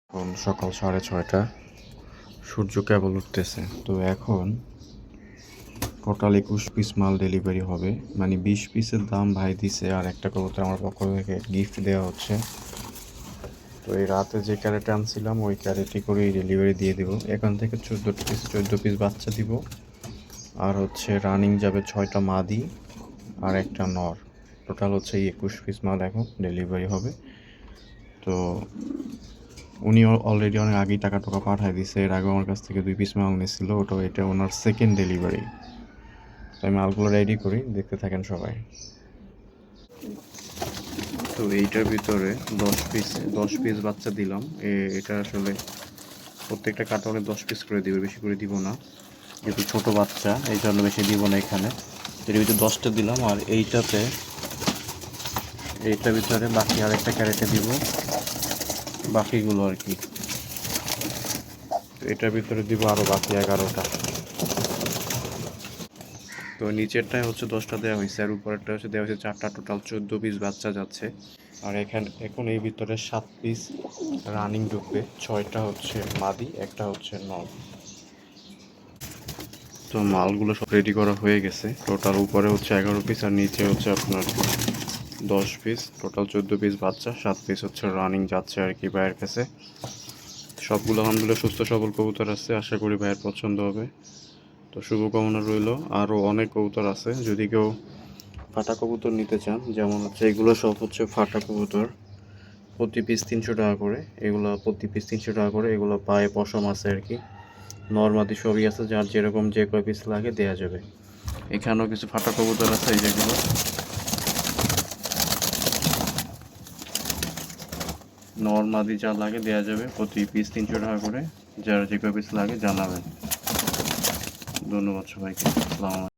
এখন সকাল 6:30, সূর্য কেবল উঠতেছে। তো এখন টোটাল 21 পিস মাল ডেলিভারি হবে, মানে 20 পিসের দাম ভাই দিছে, আর একটা কবুতর আমার পক্ষ থেকে গিফট দেওয়া হচ্ছে। তো এই রাতে যে ক্যারেটে আনছিলাম ওই ক্যারেটে করেই ডেলিভারি দিয়ে দেবো। এখান থেকে 14 পিস বাচ্চা দিব, আর হচ্ছে রানিং যাবে 6টা মাদি আর একটা নর। টোটাল হচ্ছে 21 পিস মাল এখন ডেলিভারি হবে। তো উনি অলরেডি অনেক আগেই টাকা পাঠিয়ে দিছে। এর আগে আমার কাছ থেকে 2 পিস মাল নিয়েছিল, এটা ওনার সেকেন্ড ডেলিভারি। তো আমি মালগুলো রেডি করি, দেখতে থাকেন সবাই। তো এইটার ভিতরে 10 পিস বাচ্চা দিলাম। এটা আসলে প্রত্যেকটা কার্টনে 10 পিস করে দিবে, বেশি করে দিব না, যেহেতু ছোটো বাচ্চা এই জন্য বেশি দিব না। এখানে এর ভিতরে 10টা দিলাম, আর এইটার ভিতরে বাকি আরেকটা ক্যারেটে দিব বাকিগুলো আর কি। এটার ভিতরে দিব আরও বাকি 11টা। তো নিচেরটায় হচ্ছে 10টা দেওয়া হয়েছে, আর উপরেরটা হচ্ছে দেওয়া হয়েছে 4টা। টোটাল 14 পিস বাচ্চা যাচ্ছে। আর এখন এই ভিতরে 7 পিস রানিং ঢুকবে, 6টা হচ্ছে মাদি, একটা হচ্ছে নর। তো মালগুলো সব রেডি করা হয়ে গেছে। টোটাল উপরে হচ্ছে 11 পিস, আর নিচে হচ্ছে আপনার 10 পিস। টোটাল 14 পিস বাচ্চা, 7 পিস হচ্ছে রানিং যাচ্ছে আর কি ভাইয়ের কাছে। সবগুলো আলহামদুলিল্লাহ সুস্থ সবল কবুতর আছে, আশা করি ভাইয়ের পছন্দ হবে। তো শুভকামনা রইল। আরও অনেক কবুতর আছে, যদি কেউ ফাটা কবুতর নিতে চান, যেমন হচ্ছে এগুলো সব হচ্ছে ফাটা কবুতর, প্রতি পিস 300 টাকা করে। এগুলো প্রতি পিস 300 টাকা করে। এগুলো পায়ে পশম আছে আর কি, নর্মাদি সবই আছে, যার যেরকম যে কয় পিস লাগে দেওয়া যাবে। এখানেও কিছু ফাটা কবুতর আছে, এই যেগুলো নর্মাদি যা লাগে দেওয়া যাবে, প্রতি পিস 300 টাকা করে। যার যে কয় পিস লাগে জানাবেন। ধন্যবাদ সবাইকে। আসসালামু আলাইকুম।